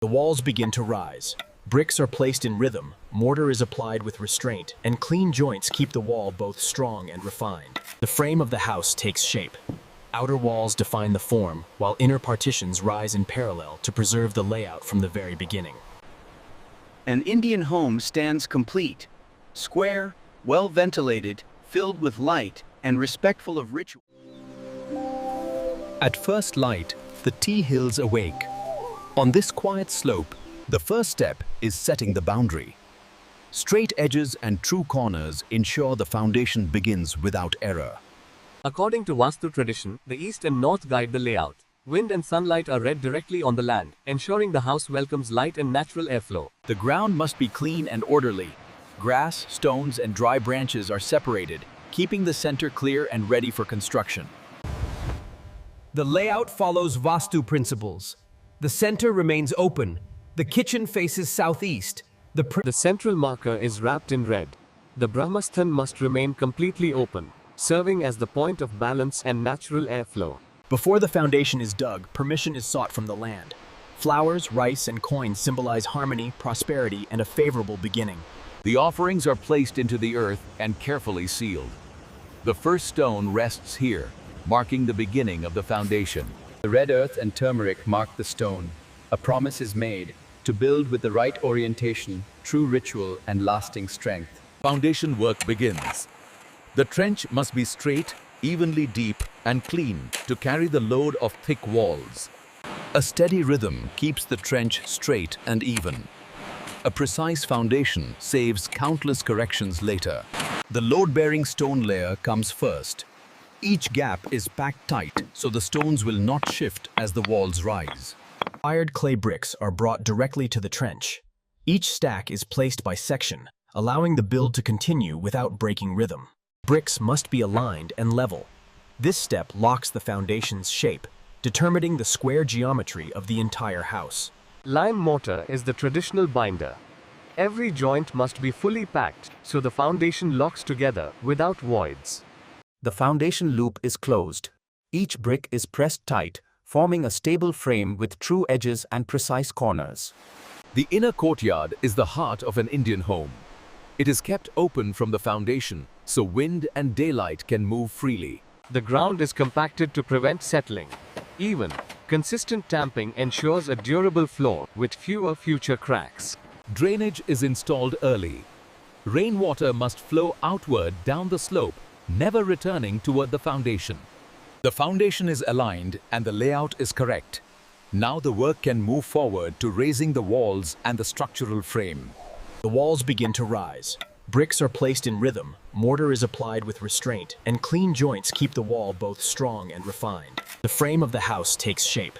The walls begin to rise. Bricks are placed in rhythm, mortar is applied with restraint, and clean joints keep the wall both strong and refined. The frame of the house takes shape. Outer walls define the form, while inner partitions rise in parallel to preserve the layout from the very beginning. An Indian home stands complete, square, well ventilated, filled with light, and respectful of ritual. At first light, the tea hills awake. On this quiet slope, the first step is setting the boundary. Straight edges and true corners ensure the foundation begins without error. According to Vastu tradition, the east and north guide the layout. Wind and sunlight are read directly on the land, ensuring the house welcomes light and natural airflow. The ground must be clean and orderly. Grass, stones, and dry branches are separated, keeping the center clear and ready for construction. The layout follows Vastu principles. The center remains open. The kitchen faces southeast. The central marker is wrapped in red. The Brahmasthan must remain completely open, serving as the point of balance and natural airflow. Before the foundation is dug, permission is sought from the land. Flowers, rice, and coins symbolize harmony, prosperity, and a favorable beginning. The offerings are placed into the earth and carefully sealed. The first stone rests here, marking the beginning of the foundation. The red earth and turmeric mark the stone. A promise is made to build with the right orientation, true ritual, and lasting strength. Foundation work begins. The trench must be straight, evenly deep, and clean to carry the load of thick walls. A steady rhythm keeps the trench straight and even. A precise foundation saves countless corrections later. The load-bearing stone layer comes first. Each gap is packed tight so the stones will not shift as the walls rise. Fired clay bricks are brought directly to the trench. Each stack is placed by section, allowing the build to continue without breaking rhythm. Bricks must be aligned and level. This step locks the foundation's shape, determining the square geometry of the entire house. Lime mortar is the traditional binder. Every joint must be fully packed so the foundation locks together without voids. The foundation loop is closed. Each brick is pressed tight, forming a stable frame with true edges and precise corners. The inner courtyard is the heart of an Indian home. It is kept open from the foundation so wind and daylight can move freely. The ground is compacted to prevent settling. Even, consistent tamping ensures a durable floor with fewer future cracks. Drainage is installed early. Rainwater must flow outward down the slope, never returning toward the foundation. The foundation is aligned and the layout is correct. Now the work can move forward to raising the walls and the structural frame. The walls begin to rise. Bricks are placed in rhythm, mortar is applied with restraint, and clean joints keep the wall both strong and refined. The frame of the house takes shape.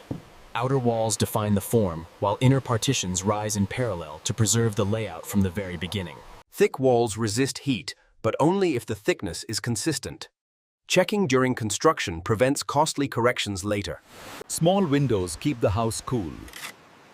Outer walls define the form, while inner partitions rise in parallel to preserve the layout from the very beginning. Thick walls resist heat, but only if the thickness is consistent. Checking during construction prevents costly corrections later. Small windows keep the house cool.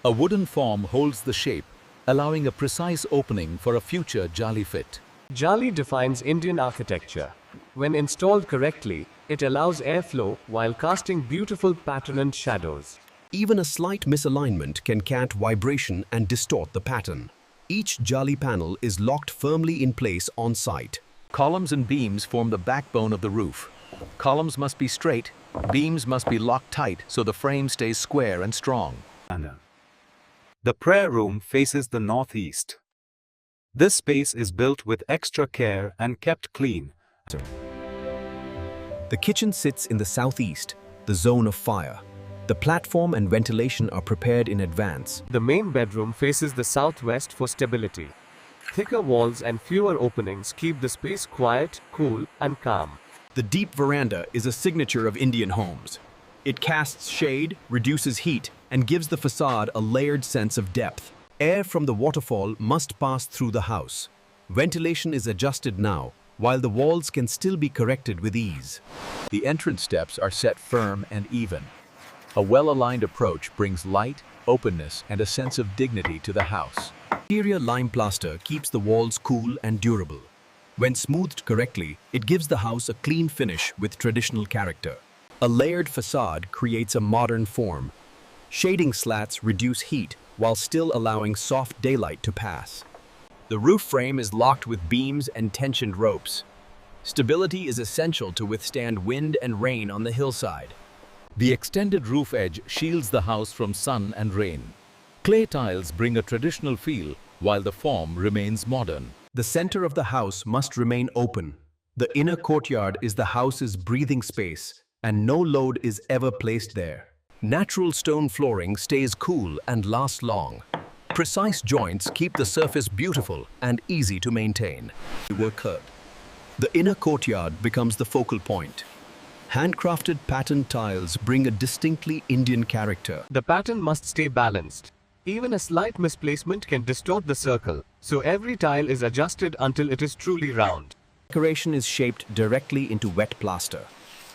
A wooden form holds the shape, allowing a precise opening for a future jali fit. Jali defines Indian architecture. When installed correctly, it allows airflow while casting beautiful patterned shadows. Even a slight misalignment can catch vibration and distort the pattern. Each jali panel is locked firmly in place on site. Columns and beams form the backbone of the roof. Columns must be straight, beams must be locked tight so the frame stays square and strong. The prayer room faces the northeast. This space is built with extra care and kept clean. The kitchen sits in the southeast, the zone of fire. The platform and ventilation are prepared in advance. The main bedroom faces the southwest for stability. Thicker walls and fewer openings keep the space quiet, cool, and calm. The deep veranda is a signature of Indian homes. It casts shade, reduces heat, and gives the facade a layered sense of depth. Air from the waterfall must pass through the house. Ventilation is adjusted now, while the walls can still be corrected with ease. The entrance steps are set firm and even. A well-aligned approach brings light, openness, and a sense of dignity to the house. Exterior lime plaster keeps the walls cool and durable. When smoothed correctly, it gives the house a clean finish with traditional character. A layered facade creates a modern form. Shading slats reduce heat, while still allowing soft daylight to pass. The roof frame is locked with beams and tensioned ropes. Stability is essential to withstand wind and rain on the hillside. The extended roof edge shields the house from sun and rain. Clay tiles bring a traditional feel, while the form remains modern. The center of the house must remain open. The inner courtyard is the house's breathing space, and no load is ever placed there. Natural stone flooring stays cool and lasts long. Precise joints keep the surface beautiful and easy to maintain. The inner courtyard becomes the focal point. Handcrafted patterned tiles bring a distinctly Indian character. The pattern must stay balanced. Even a slight misplacement can distort the circle, so every tile is adjusted until it is truly round. Decoration is shaped directly into wet plaster.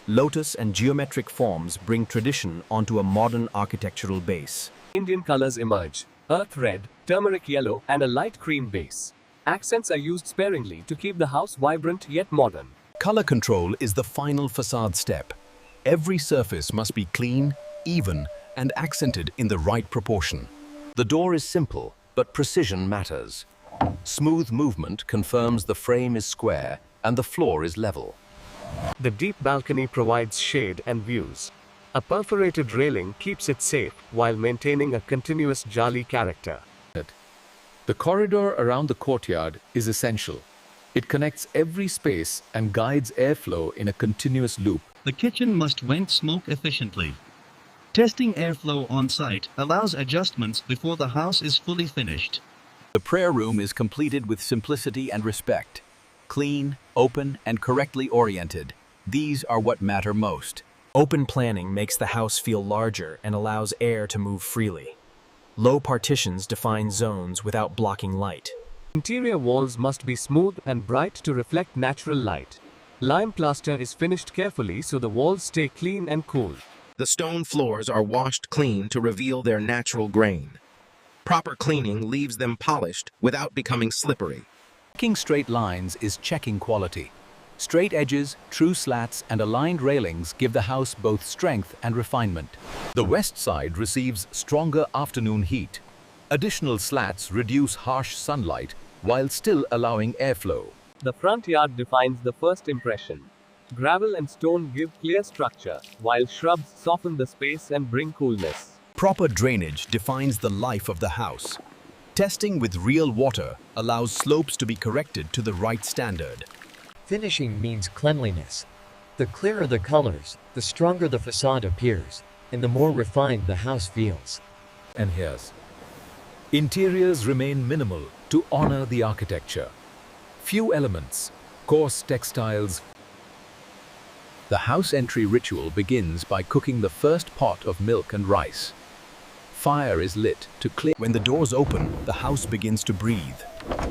Lotus and geometric forms bring tradition onto a modern architectural base. Indian colors emerge: earth red, turmeric yellow, and a light cream base. Accents are used sparingly to keep the house vibrant yet modern. Color control is the final facade step. Every surface must be clean, even, and accented in the right proportion. The door is simple, but precision matters. Smooth movement confirms the frame is square and the floor is level. The deep balcony provides shade and views. A perforated railing keeps it safe while maintaining a continuous jali character. The corridor around the courtyard is essential. It connects every space and guides airflow in a continuous loop. The kitchen must vent smoke efficiently. Testing airflow on site allows adjustments before the house is fully finished. The prayer room is completed with simplicity and respect. Clean, open, and correctly oriented. These are what matter most. Open planning makes the house feel larger and allows air to move freely. Low partitions define zones without blocking light. Interior walls must be smooth and bright to reflect natural light. Lime plaster is finished carefully so the walls stay clean and cool. The stone floors are washed clean to reveal their natural grain. Proper cleaning leaves them polished without becoming slippery. Checking straight lines is checking quality. Straight edges, true slats, and aligned railings give the house both strength and refinement. The west side receives stronger afternoon heat. Additional slats reduce harsh sunlight while still allowing airflow. The front yard defines the first impression. Gravel and stone give clear structure, while shrubs soften the space and bring coolness. Proper drainage defines the life of the house. Testing with real water allows slopes to be corrected to the right standard. Finishing means cleanliness. The clearer the colors, the stronger the facade appears, and the more refined the house feels. And here's. Interiors remain minimal to honor the architecture. Few elements, coarse textiles. The house entry ritual begins by cooking the first pot of milk and rice. Fire is lit to clear. When the doors open, the house begins to breathe.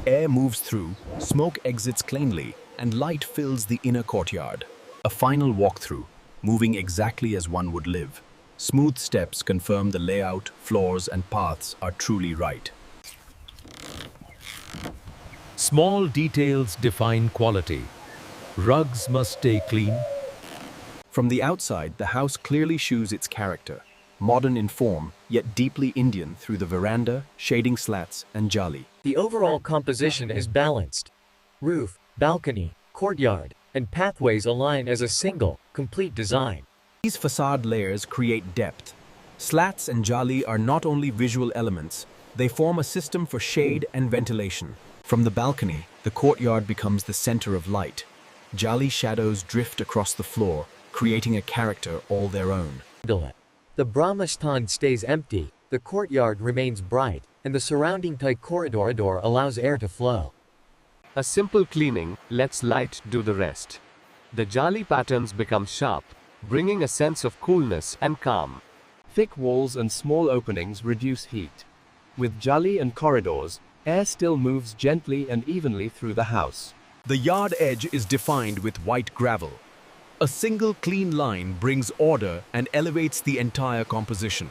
Air moves through, smoke exits cleanly, and light fills the inner courtyard. A final walkthrough, moving exactly as one would live. Smooth steps confirm the layout, floors, and paths are truly right. Small details define quality. Rugs must stay clean. From the outside, the house clearly shews its character. Modern in form, yet deeply Indian through the veranda, shading slats, and jali. The overall composition is balanced. Roof, balcony, courtyard, and pathways align as a single, complete design. These facade layers create depth. Slats and jali are not only visual elements, they form a system for shade and ventilation. From the balcony, the courtyard becomes the center of light. Jali shadows drift across the floor, creating a character all their own. The Brahmasthan stays empty, the courtyard remains bright, and the surrounding tight corridor allows air to flow. A simple cleaning lets light do the rest. The jali patterns become sharp, bringing a sense of coolness and calm. Thick walls and small openings reduce heat. With jali and corridors, air still moves gently and evenly through the house. The yard edge is defined with white gravel. A single clean line brings order and elevates the entire composition.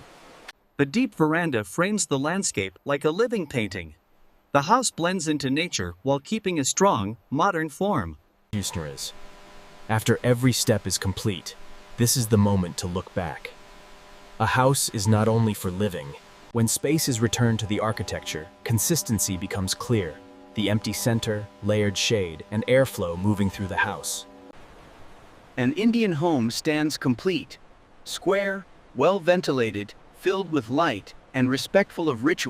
The deep veranda frames the landscape like a living painting. The house blends into nature while keeping a strong, modern form. After every step is complete, this is the moment to look back. A house is not only for living, When space is returned to the architecture, consistency becomes clear. The empty center, layered shade, and airflow moving through the house. An Indian home stands complete, square, well ventilated, filled with light, and respectful of ritual.